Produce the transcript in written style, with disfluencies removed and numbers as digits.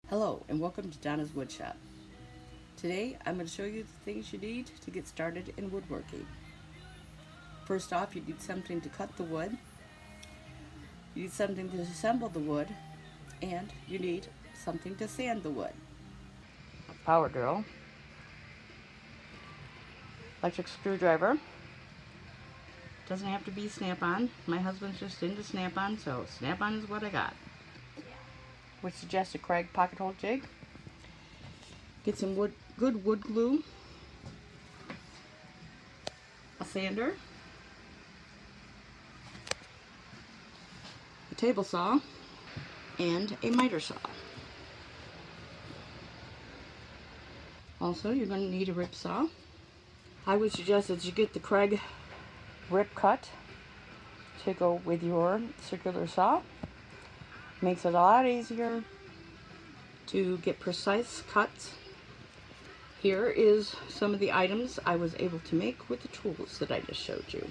Hello and welcome to Donna's Woodshop. Today I'm going to show you the things you need to get started in woodworking. First off, you need something to cut the wood, you need something to assemble the wood, and you need something to sand the wood. A power drill, electric screwdriver, doesn't have to be snap-on. My husband's just into snap-on, so snap-on is what I got. Would suggest a Craig pocket hole jig. Get some good wood glue, a sander, a table saw, and a miter saw. Also, you're going to need a rip saw. I would suggest that you get the Craig rip cut to go with your circular saw. Makes it a lot easier to get precise cuts. Here is some of the items I was able to make with the tools that I just showed you.